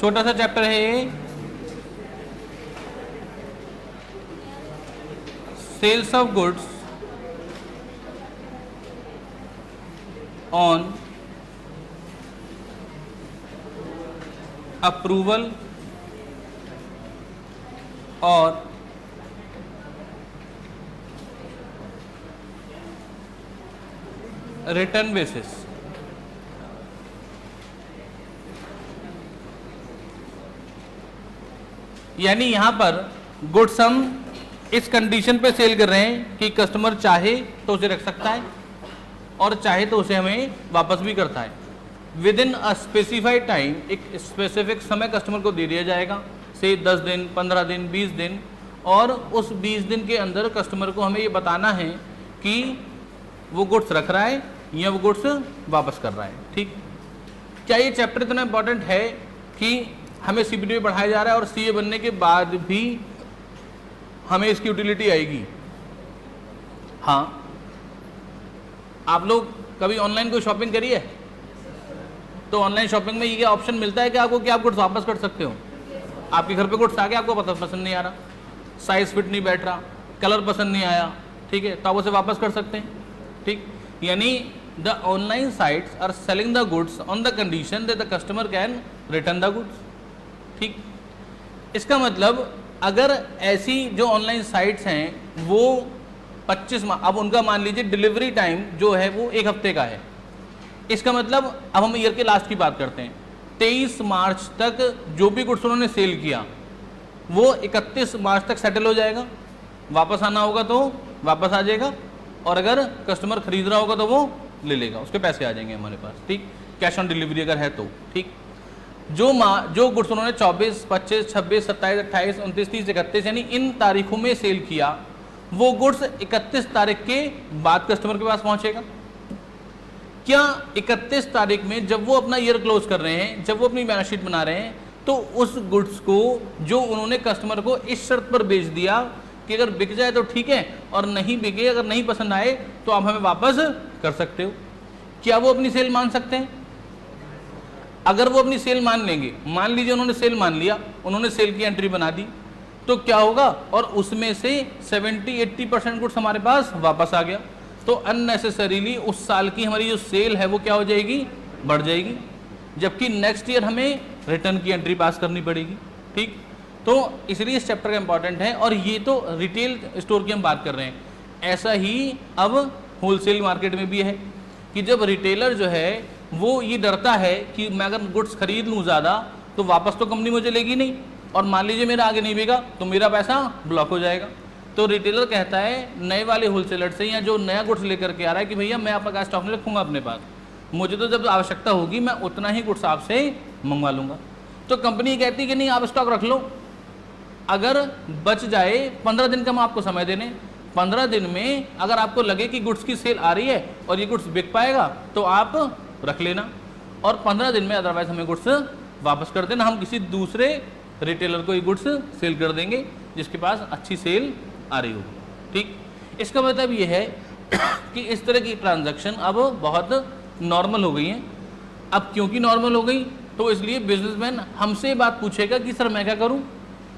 छोटा सा चैप्टर है ये, sales of goods on approval और रिटर्न बेसिस। यानी यहां पर गुड्स हम इस कंडीशन पे सेल कर रहे हैं कि कस्टमर चाहे तो उसे रख सकता है और चाहे तो उसे हमें वापस भी करता है। With in a specified time, एक स्पेसिफिक समय कस्टमर को दे दिया जाएगा, से 10 दिन, 15 दिन, 20 दिन, और उस 20 दिन के अंदर कस्टमर को हमें ये बताना है कि वो गुड्स रख रहा है या वो गुड्स वापस कर रहा है। ठीक, क्या ये चैप्टर इतना इंपॉर्टेंट है कि हमें सीपीटी में पढ़ाया जा रहा है और सीए बनने के बाद भी हमें इसकी यूटिलिटी आएगी? हाँ, आप लोग कभी ऑनलाइन कोई शॉपिंग करी है? तो ऑनलाइन शॉपिंग में ये ऑप्शन मिलता है कि आपको कि आप गुड्स वापस कर सकते हो। आपके घर पे गुड्स आ गया, आपको पसंद नहीं आ रहा, साइज फिट नहीं बैठ रहा, कलर पसंद नहीं आया, ठीक है, तो आप उसे वापस कर सकते हैं। ठीक, यानी the online sites are selling the goods on the condition that the customer can return the goods. ठीक, इसका मतलब अगर ऐसी जो ऑनलाइन साइट्स हैं वो 25 अब उनका मान लीजिए डिलीवरी टाइम जो है वो 1 हफ्ते का है, इसका मतलब अब हम ईयर के लास्ट की बात करते हैं, 23 मार्च तक जो भी गुड्स उन्होंने सेल किया वो 31 मार्च तक सेटल हो जाएगा। वापस आना होगा तो वापस आ जाएगा, और अगर कस्टमर खरीद रहा होगा तो वो ले लेगा, उसके पैसे आ जाएंगे हमारे पास। ठीक, कैश ऑन डिलीवरी अगर है तो। ठीक, जो गुड्स उन्होंने 24, 25, 26, 27, 28, 29, 30, 31 यानी इन तारीखों में सेल किया, वो गुड्स 31 तारीख के बाद कस्टमर के पास पहुंचेगा। क्या 31 तारीख में जब वो अपना ईयर क्लोज कर रहे हैं, जब वो अपनी बैलेंस शीट बना रहे हैं, तो उस गुड्स को जो उन्होंने कस्टमर को इस शर्त पर बेच दिया कि अगर बिक जाए तो ठीक है, और नहीं बिके, अगर नहीं पसंद आए तो आप हमें वापस कर सकते हो, क्या वो अपनी सेल मान सकते हैं? अगर वो अपनी सेल मान लेंगे, मान लीजिए उन्होंने सेल मान लिया, उन्होंने सेल की एंट्री बना दी, तो क्या होगा, और उसमें से 70-80% गुड्स हमारे पास वापस आ गया, तो अननेसेसरीली उस साल की हमारी जो सेल है वो क्या हो जाएगी, बढ़ जाएगी, जबकि नेक्स्ट ईयर हमें रिटर्न की एंट्री पास करनी पड़ेगी। ठीक, तो इसलिए इस चैप्टर का इंपॉर्टेंट है, और ये तो रिटेल स्टोर की हम बात कर रहे हैं। ऐसा ही अब होलसेल मार्केट में भी है कि जब रिटेलर जो है वो ये डरता है कि मैं अगर गुड्स खरीद लूँ ज़्यादा तो वापस तो कंपनी मुझे लेगी नहीं, और मान लीजिए मेरा आगे नहीं बिका तो मेरा पैसा ब्लॉक हो जाएगा, तो रिटेलर कहता है नए वाले होलसेलर से या जो नया गुड्स लेकर के आ रहा है कि भैया मैं आपका स्टॉक नहीं रखूँगा अपने पास, मुझे तो जब आवश्यकता होगी मैं उतना ही गुड्स आपसे मंगवा लूँगा। तो कंपनी कहती है कि नहीं, आप स्टॉक रख लो, अगर बच जाए 15 दिन का हम आपको समय देने, 15 दिन में अगर आपको लगे कि गुड्स की सेल आ रही है और ये गुड्स बिक पाएगा तो आप रख लेना, और 15 दिन में अदरवाइज हमें गुड्स वापस कर देना, हम किसी दूसरे रिटेलर को ये गुड्स सेल कर देंगे जिसके पास अच्छी सेल आ रही होगी। ठीक, इसका मतलब ये है कि इस तरह की ट्रांजैक्शन अब बहुत नॉर्मल हो गई हैं। अब क्योंकि नॉर्मल हो गई तो इसलिए बिजनेसमैन हमसे बात पूछेगा कि सर मैं क्या करूं।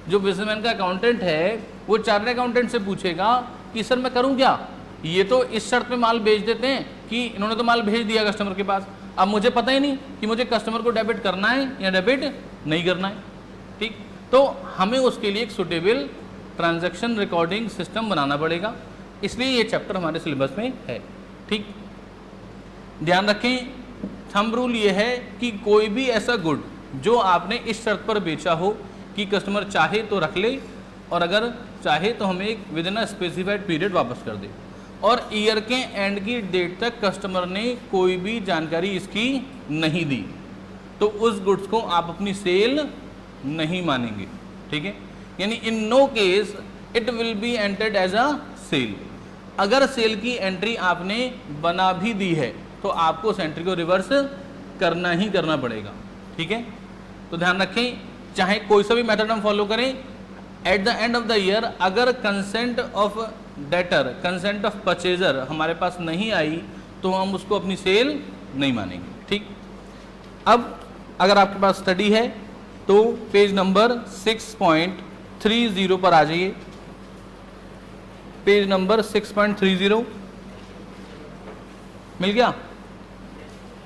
जो बिजनेसमैन का अकाउंटेंट है वो चार्टर्ड अकाउंटेंट से पूछेगा कि सर मैं करूं क्या, ये तो इस शर्त पे माल भेज देते हैं कि इन्होंने तो माल भेज दिया कस्टमर के पास, अब मुझे पता ही नहीं कि मुझे कस्टमर को डेबिट करना है या डेबिट नहीं करना है। ठीक, तो हमें उसके लिए एक सुटेबल ट्रांजैक्शन रिकॉर्डिंग सिस्टम बनाना पड़ेगा, इसलिए ये चैप्टर हमारे सिलेबस में है। ठीक, ध्यान रखें, थंब रूल ये है कि कोई भी ऐसा गुड जो आपने इस शर्त पर बेचा हो कि कस्टमर चाहे तो रख ले और अगर चाहे तो हमें एक with in a specified period वापस कर दे, और ईयर के एंड की डेट तक कस्टमर ने कोई भी जानकारी इसकी नहीं दी, तो उस गुड्स को आप अपनी सेल नहीं मानेंगे। ठीक है, यानी in no case it will be entered as a sale. अगर सेल की एंट्री आपने बना भी दी है तो आपको उस एंट्री को रिवर्स करना ही करना पड़ेगा। ठीक है, तो ध्यान रखें, चाहे कोई सा भी मेथड हम फॉलो करें, at the end of the year अगर consent of debtor, consent of purchaser हमारे पास नहीं आई तो हम उसको अपनी सेल नहीं मानेंगे। ठीक, अब अगर आपके पास स्टडी है तो पेज नंबर 6.30 पर आ जाइए। पेज नंबर 6.30 मिल गया।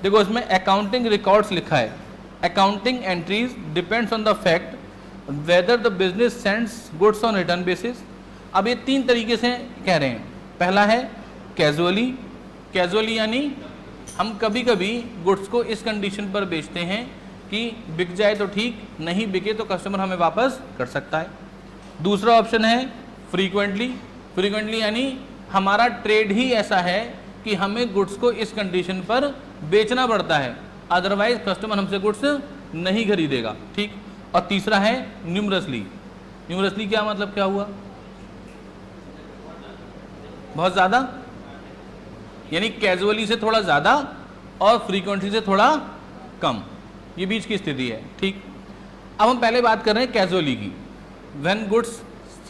देखो इसमें अकाउंटिंग रिकॉर्ड्स लिखा है। Accounting entries depends on the fact whether the business sends goods on return basis. अब ये 3 तरीके से कह रहे हैं। पहला है कैजुअली। कैजुअली यानी हम कभी कभी गुड्स को इस कंडीशन पर बेचते हैं कि बिक जाए तो ठीक, नहीं बिके तो कस्टमर हमें वापस कर सकता है। दूसरा ऑप्शन है फ्रीक्वेंटली। फ्रीक्वेंटली यानी हमारा ट्रेड ही ऐसा है कि हमें गुड्स को इस कंडीशन पर बेचना पड़ता है, अदरवाइज कस्टमर हमसे गुड्स नहीं खरीदेगा, ठीक। और तीसरा है न्यूमरसली। न्यूमरसली क्या मतलब, क्या हुआ, बहुत ज़्यादा, यानी कैजुअली से थोड़ा ज़्यादा और फ्रीक्वेंटली से थोड़ा कम, ये बीच की स्थिति है, ठीक। अब हम पहले बात कर रहे हैं कैजुअली की। व्हेन गुड्स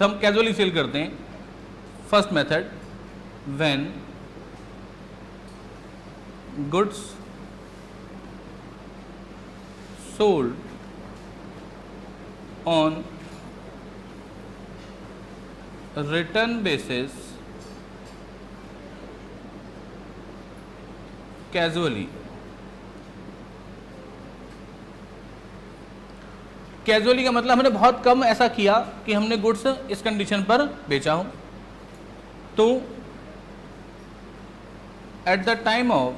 हम कैजुअली सेल करते हैं। First method, when goods sold on return basis casually. Casually का मतलब हमने बहुत कम ऐसा किया कि हमने गुड्स इस कंडीशन पर बेचा हो। तो at the time of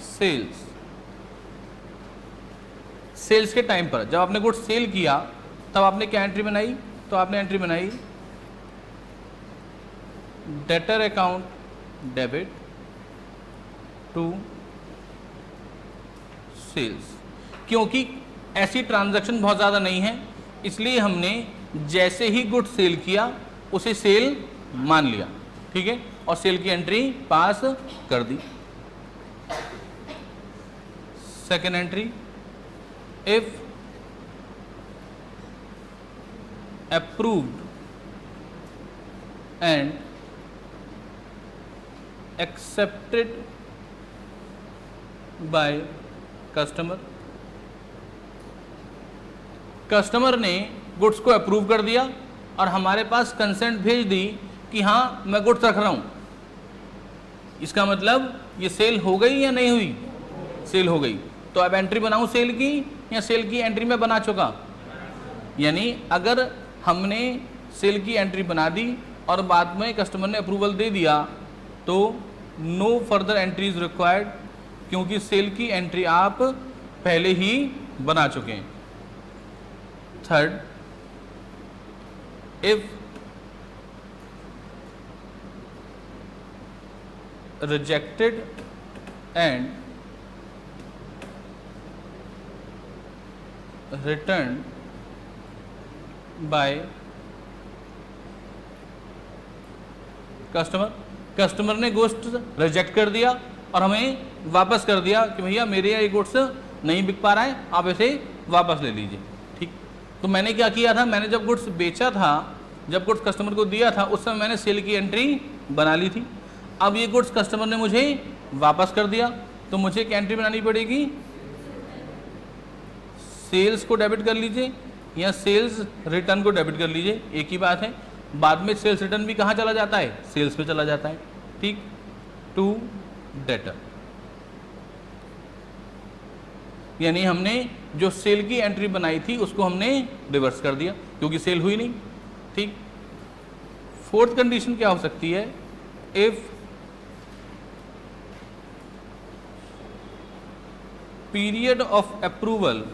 sales, sales के टाइम पर जब आपने गुड्स सेल किया तब आपने क्या एंट्री बनाई, तो आपने एंट्री बनाई debtor account debit to sales. क्योंकि ऐसी ट्रांजैक्शन बहुत ज़्यादा नहीं है, इसलिए हमने जैसे ही गुड्स सेल किया उसे सेल मान लिया, ठीक है, और सेल की एंट्री पास कर दी। Second entry, if approved and accepted by customer. Customer ने गुड्स को अप्रूव कर दिया और हमारे पास कंसेंट भेज दी कि हाँ मैं गुड्स रख रहा हूँ। इसका मतलब ये सेल हो गई या नहीं हुई, सेल हो गई। तो अब एंट्री बनाऊँ सेल की या सेल की एंट्री में बना चुका, यानी अगर हमने सेल की एंट्री बना दी और बाद में कस्टमर ने अप्रूवल दे दिया तो नो फर्दर एंट्रीज रिक्वायर्ड, क्योंकि सेल की एंट्री आप पहले ही बना चुके हैं। Third, if rejected and return by customer, customer ने गुड्स रिजेक्ट कर दिया और हमें वापस कर दिया कि भैया मेरे ये गुड्स नहीं बिक पा रहा है, आप इसे वापस ले लीजिए, ठीक। तो मैंने क्या किया था, मैंने जब गुड्स बेचा था, जब गुड्स कस्टमर को दिया था उस समय मैंने सेल की एंट्री बना ली थी। अब ये गुड्स कस्टमर ने मुझे वापस कर दिया तो मुझे क्या एंट्री बनानी पड़ेगी, सेल्स को डेबिट कर लीजिए या सेल्स रिटर्न को डेबिट कर लीजिए, एक ही बात है। बाद में सेल्स रिटर्न भी कहाँ चला जाता है, सेल्स पे चला जाता है, ठीक। टू डेटर, यानी हमने जो सेल की एंट्री बनाई थी उसको हमने रिवर्स कर दिया क्योंकि सेल हुई नहीं, ठीक। फोर्थ कंडीशन क्या हो सकती है, if period of approval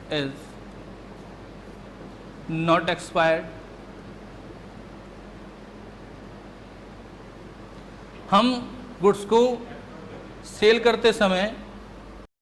is not expired। हम गुड्स को सेल करते समय